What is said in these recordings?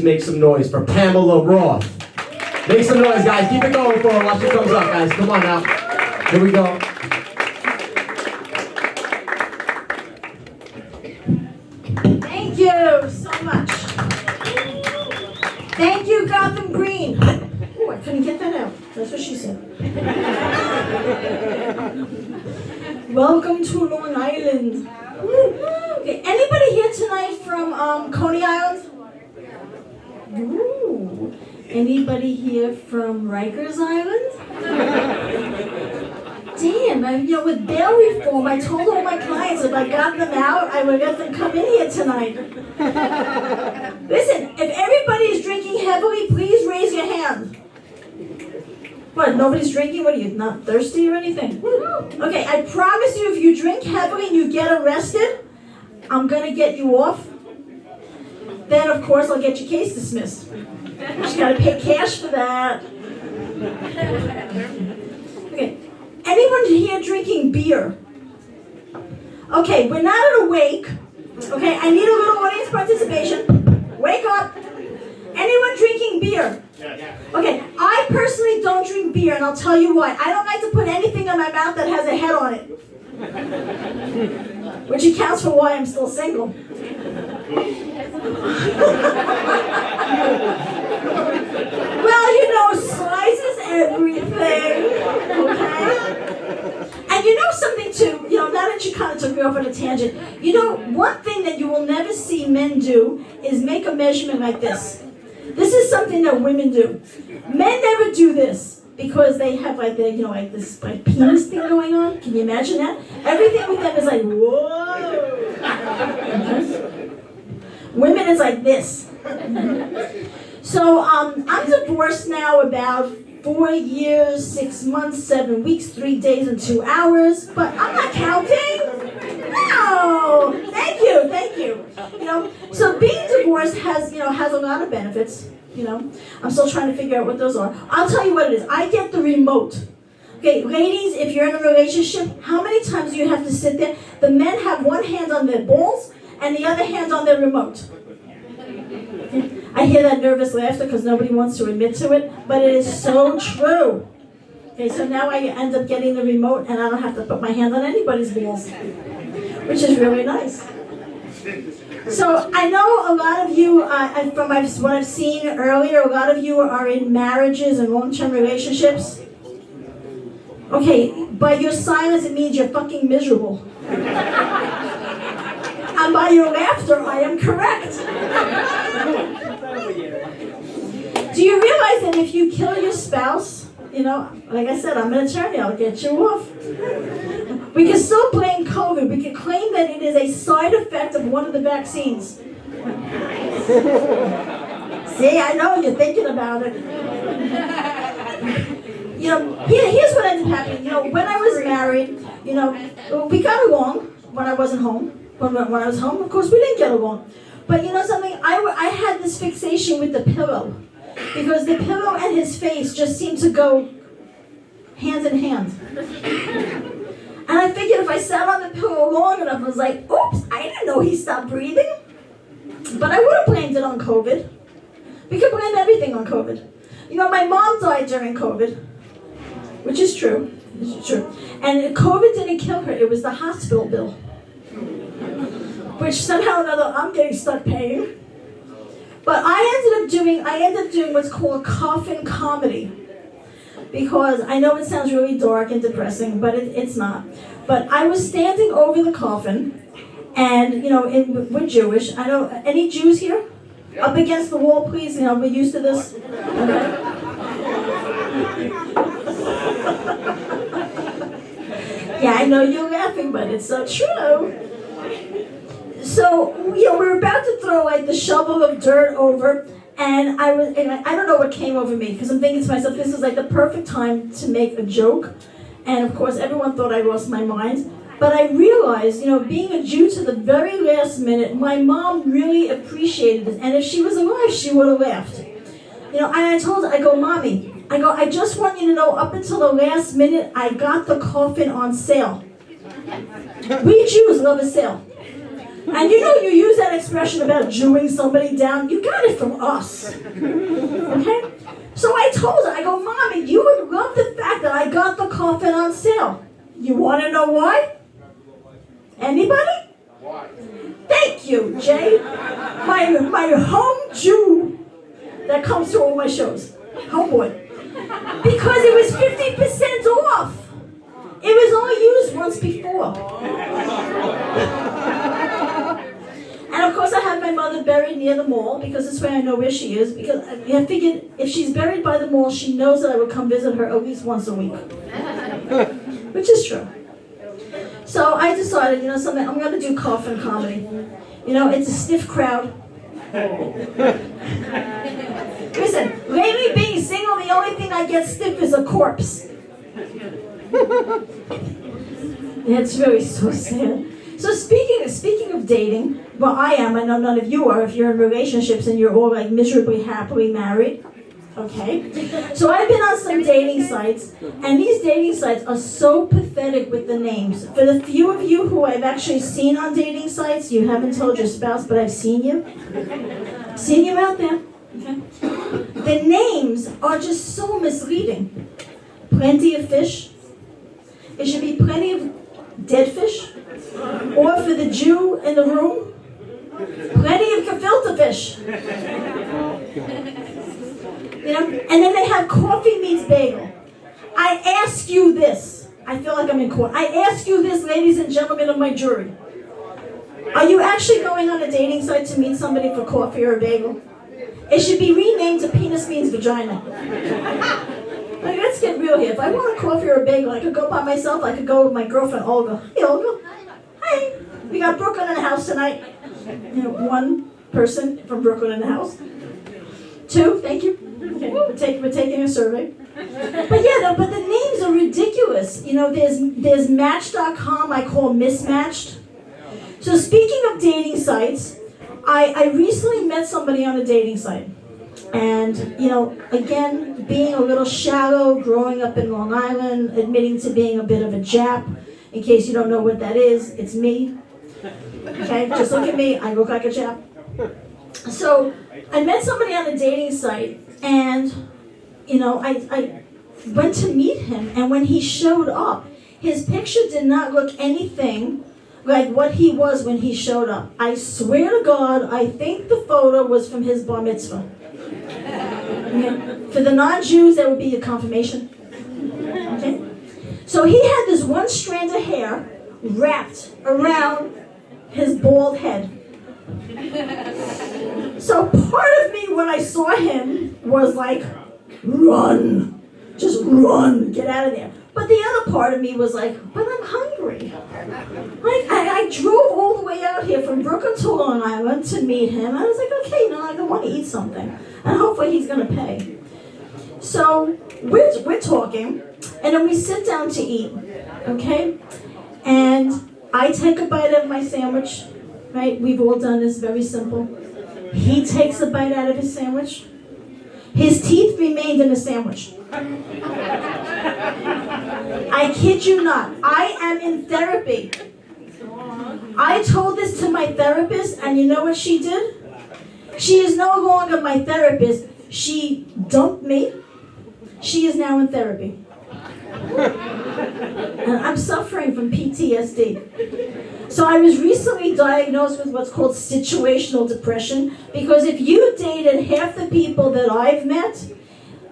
Make some noise for Pamela Roth. Make some noise, guys. Keep it going for her. Watch it comes up, guys. Come on now. Here we go. Thank you so much. Thank you, Gotham Green. Oh, I couldn't get that out. That's what she said. Welcome to Long Island. Okay, anybody here tonight from Coney Island? Ooh. Anybody here from Rikers Island? Damn, with bail reform, I told all my clients if I got them out, I would let them come in here tonight. Listen, if everybody is drinking heavily, please raise your hand. What, nobody's drinking? What are you, not thirsty or anything? Okay, I promise you if you drink heavily and you get arrested, I'm going to get you off. Then, of course, I'll get your case dismissed. You just got to pay cash for that. Okay. Anyone here drinking beer? Okay, we're not at a wake. Okay, I need a little audience participation. Wake up. Anyone drinking beer? Okay, I personally don't drink beer, and I'll tell you why. I don't like to put anything in my mouth that has a head on it. Which accounts for why I'm still single. Well, size is everything, okay? And something too, now that you kind of took me off on a tangent, one thing that you will never see men do is make a measurement like this. This is something that women do. Men never do this because they have this penis thing going on. Can you imagine that? Everything with them is like, whoa. Women is like this. So I'm divorced now about 4 years, 6 months, 7 weeks, 3 days, and 2 hours. But I'm not counting. No. Thank you. So being divorced has a lot of benefits. I'm still trying to figure out what those are. I'll tell you what it is. I get the remote. Okay, ladies, if you're in a relationship, how many times do you have to sit there? The men have one hand on their balls and the other hand on their remote. I hear that nervous laughter because nobody wants to admit to it, but it is so true. Okay, so now I end up getting the remote and I don't have to put my hand on anybody's balls, which is really nice. So I know a lot of you, from what I've seen earlier, a lot of you are in marriages and long-term relationships. Okay, by your silence it means you're fucking miserable. And by your laughter, I am correct. Do you realize that if you kill your spouse, like I said, I'm an attorney, I'll get you off. We can still blame COVID. We can claim that it is a side effect of one of the vaccines. See, I know you're thinking about it. Here's what ended up happening. When I was married, we got along when I wasn't home. When I was home, of course, we didn't get along. But something? I had this fixation with the pillow. Because the pillow and his face just seemed to go hand in hand. And I figured if I sat on the pillow long enough, I was like, oops, I didn't know he stopped breathing. But I would have blamed it on COVID. We could blame everything on COVID. My mom died during COVID, which is true. It's true. And COVID didn't kill her, it was the hospital bill. Which somehow or another I'm getting stuck paying. But I ended up doing what's called coffin comedy. Because I know it sounds really dark and depressing, but it's not. But I was standing over the coffin, and we're Jewish. I know, any Jews here? Yeah. Up against the wall, please. We're used to this. Okay. Yeah, I know you're laughing, but it's so true. So, we're about to throw the shovel of dirt over, and I don't know what came over me, because I'm thinking to myself, this is the perfect time to make a joke. And of course, everyone thought I lost my mind. But I realized, being a Jew to the very last minute, my mom really appreciated it. And if she was alive, she would have laughed. And I told her, I go, Mommy, I just want you to know, up until the last minute, I got the coffin on sale. We Jews love a sale. And you know, you use that expression about Jewing somebody down. You got it from us. Okay? So I told her, I go, Mommy, you would love the fact that I got the coffin on sale. You want to know why? Anybody? Why? Thank you, Jay. My home Jew that comes to all my shows. Homeboy. Because it was 50% off. It was only used once before. And of course I have my mother buried near the mall because this way I know where she is. Because I figured if she's buried by the mall, she knows that I would come visit her at least once a week. Which is true. So I decided, you know something, I'm going to do coffin comedy. You know, it's a stiff crowd. Listen, lately being single, the only thing I get stiff is a corpse. It's really so sad. So speaking of dating, well, I am. I know none of you are if you're in relationships and you're all like miserably happily married. Okay? So I've been on some dating sites, and these dating sites are so pathetic with the names. For the few of you who I've actually seen on dating sites, you haven't told your spouse, but I've seen you. Seen you out there. Okay? The names are just so misleading. Plenty of fish. It should be plenty of dead fish. Or for the Jew in the room, plenty of gefilte fish. You know? And then they have coffee meets bagel. I ask you this. I feel like I'm in court. I ask you this, ladies and gentlemen of my jury. Are you actually going on a dating site to meet somebody for coffee or a bagel? It should be renamed to Penis Means Vagina. Like, let's get real here. If I want a coffee or a bagel, I could go by myself. I could go with my girlfriend, Olga. Hey, Olga. Hi. We got Brooklyn in the house tonight. You know, one person from Brooklyn in the house. Two, thank you. Okay, we're taking a survey. But yeah, but the names are ridiculous. You know, there's Match.com I call mismatched. So speaking of dating sites, I recently met somebody on a dating site. And, you know, again, being a little shallow, growing up in Long Island, admitting to being a bit of a Jap. In case you don't know what that is, it's me. Okay, just look at me, I look like a Jap. So, I met somebody on a dating site, and, you know, I went to meet him, and when he showed up, his picture did not look anything like what he was when he showed up. I swear to God, I think the photo was from his bar mitzvah. Okay? For the non-Jews, that would be a confirmation. Okay? So he had this one strand of hair wrapped around his bald head. So part of me when I saw him was like, run. Just run. Get out of there. But the other part of me was like, but I'm hungry. Like, I drove all the way out here from Brooklyn to Long Island to meet him. I was like, okay, you know, I want to eat something. And hopefully he's going to pay. So we're talking, and then we sit down to eat, okay? And I take a bite of my sandwich, right? We've all done this, very simple. He takes a bite out of his sandwich. His teeth remained in the sandwich. I kid you not. I am in therapy. I told this to my therapist, and you know what she did? She is no longer my therapist. She dumped me. She is now in therapy. And I'm suffering from PTSD. So I was recently diagnosed with what's called situational depression, because if you dated half the people that I've met,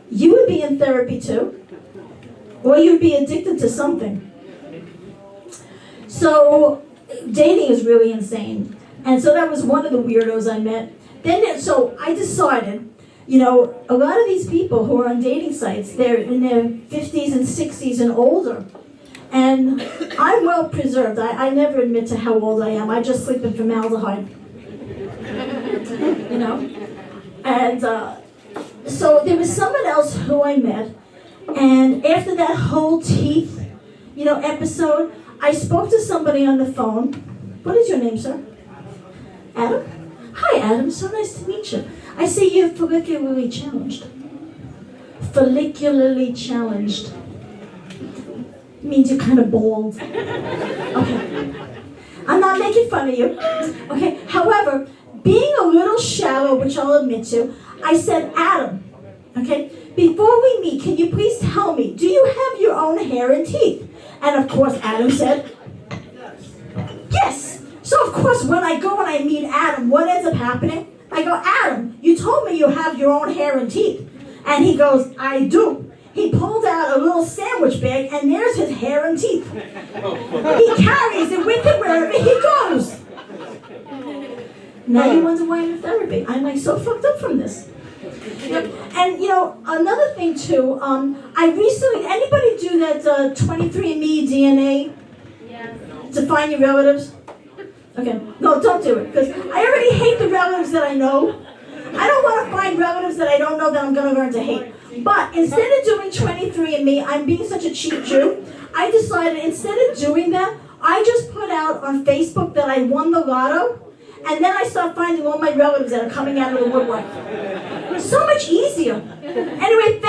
you would be in therapy too. Or you'd be addicted to something. So dating is really insane. And so that was one of the weirdos I met. So I decided, you know, a lot of these people who are on dating sites, they're in their 50s and 60s and older. And I'm well preserved. I never admit to how old I am. I just sleep in formaldehyde. You know? And so there was someone else who I met. And after that whole teeth, you know, episode, I spoke to somebody on the phone. What is your name, sir? Adam? Hi, Adam. So nice to meet you. I see you're follicularly challenged. Follicularly challenged. Means you're kind of bald. Okay. I'm not making fun of you. Okay, however, being a little shallow, which I'll admit to, I said, Adam, okay, before we meet, can you please tell me, do you have your own hair and teeth? And of course, Adam said, yes. So of course, when I go and I meet Adam, what ends up happening? I go, Adam, you told me you have your own hair and teeth. And he goes, I do. He pulled out a little sandwich bag, and there's his hair and teeth. He carries it with him wherever he goes. Now you wonder why I'm in therapy. I'm like so fucked up from this. And you know, another thing too, I recently, anybody do that 23andMe DNA to find your relatives? Okay, no, don't do it, because I already hate the relatives that I know. I don't want to find relatives that I don't know that I'm going to learn to hate. But instead of doing 23andMe, I'm being such a cheap Jew, I decided instead of doing that, I just put out on Facebook that I won the lotto, and then I start finding all my relatives that are coming out of the woodwork. So much easier. Anyway,